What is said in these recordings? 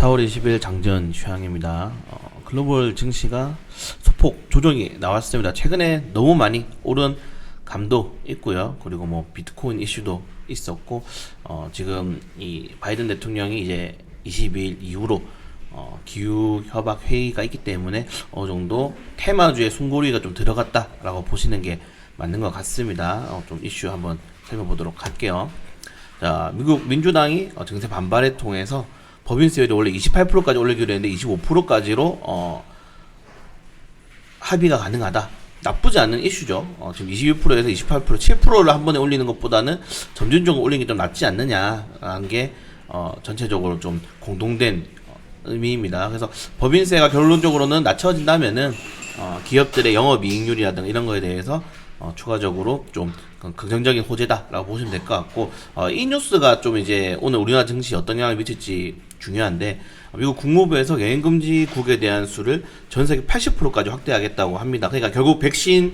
4월 20일 장전 휴양입니다. 글로벌 증시가 소폭 조정이 나왔습니다. 최근에 너무 많이 오른 감도 있고요. 그리고 뭐 비트코인 이슈도 있었고, 지금 이 바이든 대통령이 이제 22일 이후로 기후 협약 회의가 있기 때문에 어느 정도 테마주의 숨고리가 좀 들어갔다라고 보시는 게 맞는 것 같습니다. 좀 이슈 한번 살펴보도록 할게요. 자, 미국 민주당이 증세 반발에 통해서 법인세율이 원래 28%까지 올리기로 했는데 25%까지로 합의가 가능하다. 나쁘지 않은 이슈죠. 지금 22%에서 28%, 7%를 한 번에 올리는 것보다는 점진적으로 올리는 게 좀 낫지 않느냐라는 게 전체적으로 좀 공동된 의미입니다. 그래서 법인세가 결론적으로는 낮춰진다면은 기업들의 영업이익률이라든가 이런 거에 대해서 추가적으로 좀 긍정적인 호재다라고 보시면 될 것 같고, 이 뉴스가 좀 이제 오늘 우리나라 증시에 어떤 영향을 미칠지 중요한데, 미국 국무부에서 여행금지국에 대한 수를 전 세계 80%까지 확대하겠다고 합니다. 그러니까 결국 백신이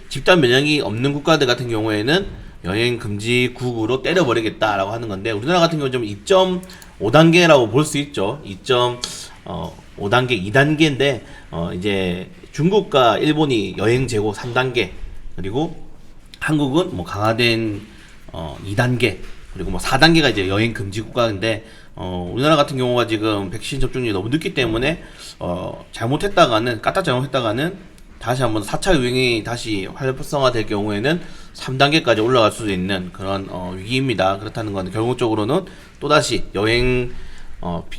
집단 면역이 없는 국가들 같은 경우에는 여행금지국으로 때려버리겠다라고 하는 건데, 우리나라 같은 경우는 좀 2.5단계라고 볼 수 있죠. 2.5단계, 2단계인데, 이제 중국과 일본이 여행 제고 3단계, 그리고 한국은 뭐 강화된 2단계, 그리고 뭐 4단계가 이제 여행 금지 국가인데, 우리나라 같은 경우가 지금 백신 접종률이 너무 늦기 때문에 잘못했다가는 까딱 잘못했다가는 다시 한번 4차 유행이 다시 활성화될 경우에는 3단계까지 올라갈 수도 있는 그런 위기입니다. 그렇다는 건 결국적으로는 또다시 여행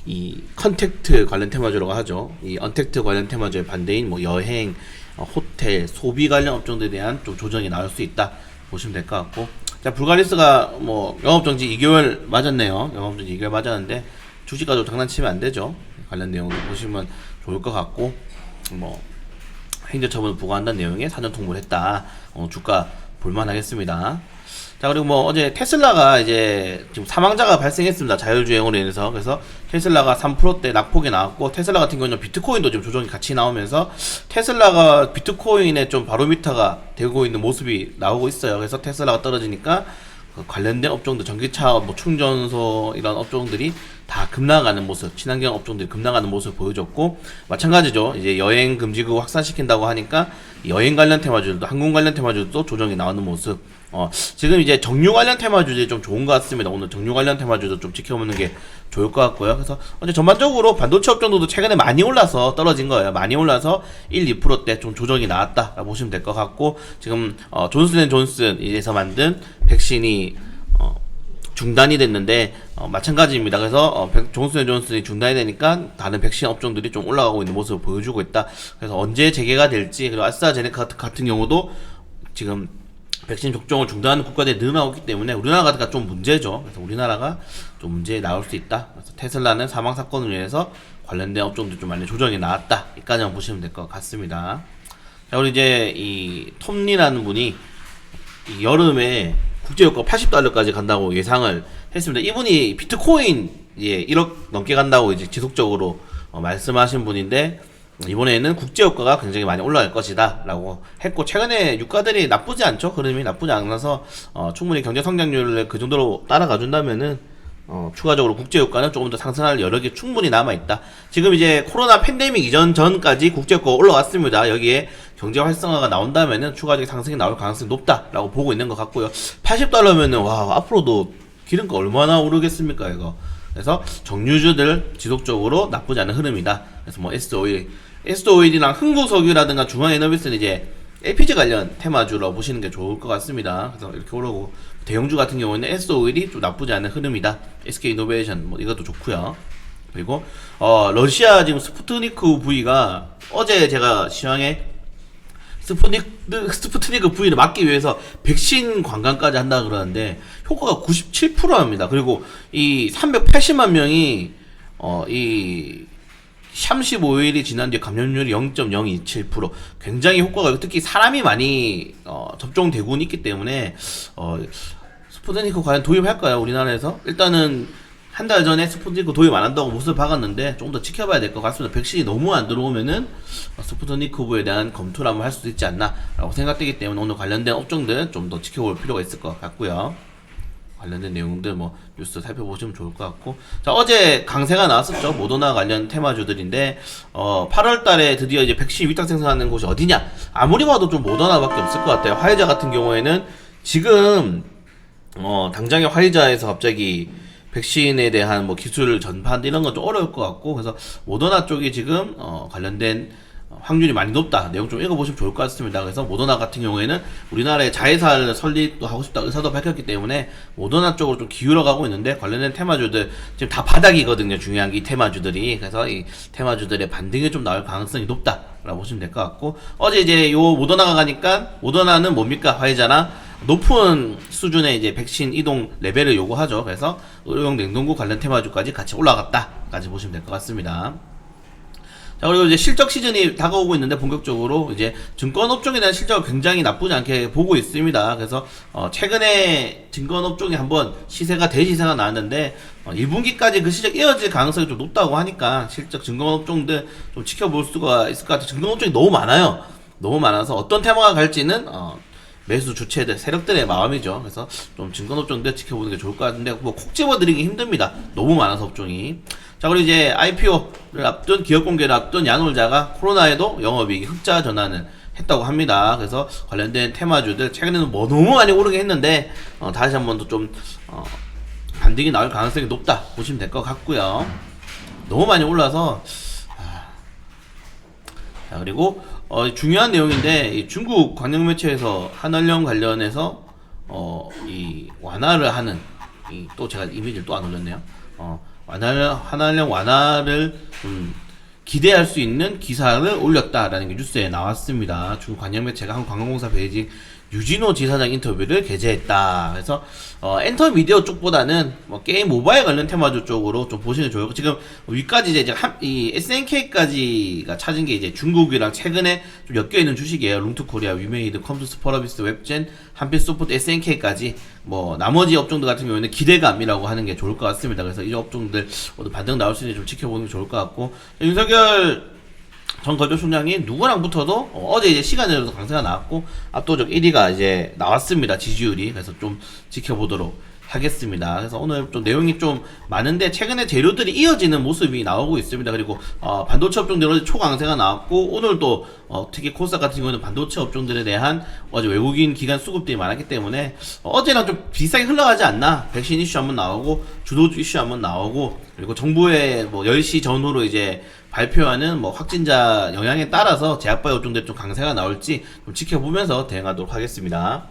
이 컨택트 관련 테마주라고 하죠. 이 언택트 관련 테마주의 반대인 뭐 여행, 호텔, 소비 관련 업종들에 대한 좀 조정이 나올 수 있다 보시면 될 것 같고, 자, 불가리스가 뭐 영업정지 2개월 맞았네요. 영업정지 2개월 맞았는데 주식 가지고 장난치면 안 되죠. 관련 내용도 보시면 좋을 것 같고, 뭐 행정처분을 부과한다는 내용의 사전 통보를 했다. 주가 볼만하겠습니다. 자, 그리고 뭐 어제 테슬라가 이제 지금 사망자가 발생했습니다. 자율주행으로 인해서. 그래서 테슬라가 3%대 낙폭이 나왔고, 테슬라 같은 경우는 비트코인도 좀 조정이 같이 나오면서 테슬라가 비트코인의 좀 바로미터가 되고 있는 모습이 나오고 있어요. 그래서 테슬라가 떨어지니까 그 관련된 업종들, 전기차, 뭐 충전소 이런 업종들이 다 급락하는 모습, 친환경 업종들이 급락하는 모습을 보여줬고, 마찬가지죠. 이제 여행 금지국 확산시킨다고 하니까 여행 관련 테마주들도, 항공 관련 테마주들도 조정이 나오는 모습. 지금 이제 정유 관련 테마주들이 좀 좋은 것 같습니다. 오늘 정유 관련 테마주도 좀 지켜보는 게 좋을 것 같고요. 그래서 어제 전반적으로 반도체 업종들도 최근에 많이 올라서 떨어진 거예요. 많이 올라서 1, 2%대 좀 조정이 나왔다 보시면 될 것 같고, 지금 존슨앤존슨에서 만든 백신이 중단이 됐는데 마찬가지입니다. 그래서 존슨앤존슨이 중단이 되니까 다른 백신 업종들이 좀 올라가고 있는 모습을 보여주고 있다. 그래서 언제 재개가 될지, 그리고 아스트라제네카 같은 경우도 지금 백신 접종을 중단하는 국가들이 늘어나고 있기 때문에 우리나라가 좀 문제죠. 그래서 우리나라가 좀 문제에 나올 수 있다. 그래서 테슬라는 사망 사건을 위해서 관련된 업종도 좀 많이 조정이 나왔다. 이까지만 보시면 될 것 같습니다. 자, 우리 이제 이 톰리라는 분이 이 여름에 국제유가 80달러까지 간다고 예상을 했습니다. 이분이 비트코인 1억 넘게 간다고 이제 지속적으로 말씀하신 분인데, 이번에는 국제유가가 굉장히 많이 올라갈 것이다 라고 했고, 최근에 유가들이 나쁘지 않죠. 흐름이 나쁘지 않아서 충분히 경제 성장률을 그 정도로 따라가 준다면은 추가적으로 국제유가는 조금 더 상승할 여력이 충분히 남아있다. 지금 이제 코로나 팬데믹 이전 전까지 국제유가가 올라왔습니다. 여기에 경제 활성화가 나온다면은 추가적인 상승이 나올 가능성이 높다라고 보고 있는 것 같고요. 80달러면은 와, 앞으로도 기름가 얼마나 오르겠습니까 이거. 그래서 정유주들 지속적으로 나쁘지 않은 흐름이다. 그래서 뭐 S-오일이랑 흥국석유라든가 중앙에너비스는 이제 LPG 관련 테마주로 보시는 게 좋을 것 같습니다. 그래서 이렇게 오르고, 대형주 같은 경우는 S-오일이 좀 나쁘지 않은 흐름이다. SK이노베이션 뭐 이것도 좋고요. 그리고 러시아 지금 스푸트니크 V가 어제 제가 시황에 스푸트니크 V를 막기 위해서 백신 관광까지 한다 그러는데 효과가 97%입니다. 그리고 이 380만 명이 이 35일이 지난 뒤에 감염률이 0.027%, 굉장히 효과가, 특히 사람이 많이 접종되고 있기 때문에 스푸트니크 과연 도입할까요? 우리나라에서? 일단은 한 달 전에 스푸트니크 도입 안 한다고 모습을 박았는데 조금 더 지켜봐야 될 것 같습니다. 백신이 너무 안 들어오면은 스푸트니크에 대한 검토를 한번 할 수도 있지 않나 라고 생각되기 때문에 오늘 관련된 업종들 좀 더 지켜볼 필요가 있을 것 같고요. 관련된 내용들 뭐 뉴스 살펴보시면 좋을 것 같고, 자, 어제 강세가 나왔었죠. 모더나 관련 테마주들인데 8월 달에 드디어 이제 백신 위탁 생산하는 곳이 어디냐? 아무리 봐도 좀 모더나밖에 없을 것 같아요. 화이자 같은 경우에는 지금 당장에 화이자에서 갑자기 백신에 대한 뭐 기술 전파 이런 건 좀 어려울 것 같고, 그래서 모더나 쪽이 지금 관련된 확률이 많이 높다. 내용 좀 읽어보시면 좋을 것 같습니다. 그래서 모더나 같은 경우에는 우리나라의 자회사를 설립도 하고 싶다 의사도 밝혔기 때문에 모더나 쪽으로 좀 기울어가고 있는데, 관련된 테마주들 지금 다 바닥이거든요. 중요한 게 이 테마주들이. 그래서 이 테마주들의 반등이 좀 나올 가능성이 높다라고 보시면 될 것 같고, 어제 이제 요 모더나가 가니까, 모더나는 뭡니까? 화이자나 높은 수준의 이제 백신 이동 레벨을 요구하죠. 그래서 의료용 냉동고 관련 테마주까지 같이 올라갔다까지 보시면 될 것 같습니다. 자, 그리고 이제 실적 시즌이 다가오고 있는데, 본격적으로 이제 증권업종에 대한 실적을 굉장히 나쁘지 않게 보고 있습니다. 그래서 최근에 증권업종이 한번 대시세가 나왔는데 1분기까지 그 실적 이어질 가능성이 좀 높다고 하니까 실적 증권업종들 좀 지켜볼 수가 있을 것 같아요. 증권업종이 너무 많아요. 너무 많아서 어떤 테마가 갈지는 매수 주체들, 세력들의 마음이죠. 그래서 좀 증권업종들 지켜보는 게 좋을 것 같은데, 뭐 콕 집어드리기 힘듭니다. 너무 많아서 업종이. 자, 그리고 이제 IPO를 앞둔, 기업 공개를 앞둔 야놀자가 코로나에도 영업이익 흑자 전환을 했다고 합니다. 그래서 관련된 테마주들 최근에는 뭐 너무 많이 오르게 했는데 다시 한번 더 좀 반등이 나올 가능성이 높다 보시면 될 것 같고요. 너무 많이 올라서 자, 그리고 중요한 내용인데, 이 중국 관영 매체에서 한알령 관련해서 이 완화를 하는, 또 제가 이미지를 또 안 올렸네요. 한알령 완화를 기대할 수 있는 기사를 올렸다라는 게 뉴스에 나왔습니다. 중국 관영 매체가 한국관광공사 베이징 유진호 지사장 인터뷰를 게재했다. 그래서 엔터미디어 쪽보다는 뭐 게임 모바일 관련 테마주 쪽으로 좀 보시면 좋을 것. 지금 위까지 이제 이 SNK까지가 찾은 게 이제 중국이랑 최근에 좀 엮여 있는 주식이에요. 룽투코리아, 위메이드, 컴투스, 퍼러비스, 웹젠, 한빛소프트, SNK까지. 뭐 나머지 업종들 같은 경우에는 기대감이라고 하는 게 좋을 것 같습니다. 그래서 이 업종들 모두 반등 나올 수 있는지 좀 지켜보는 게 좋을 것 같고, 윤석열 전 거주총장이 누구랑 붙어도 어제 이제 시간으로도 강세가 나왔고 압도적 1위가 이제 나왔습니다. 지지율이. 그래서 좀 지켜보도록 하겠습니다. 그래서 오늘 좀 내용이 좀 많은데, 최근에 재료들이 이어지는 모습이 나오고 있습니다. 그리고 반도체 업종들 어제 초강세가 나왔고, 오늘도 특히 코스닥 같은 경우는 반도체 업종들에 대한 어제 외국인 기관 수급들이 많았기 때문에 어제랑 좀 비슷하게 흘러가지 않나. 백신 이슈 한번 나오고, 주도주 이슈 한번 나오고, 그리고 정부의 뭐 10시 전후로 이제 발표하는 뭐 확진자 영향에 따라서 제약바이오 업종들이 좀 강세가 나올지 좀 지켜보면서 대응하도록 하겠습니다.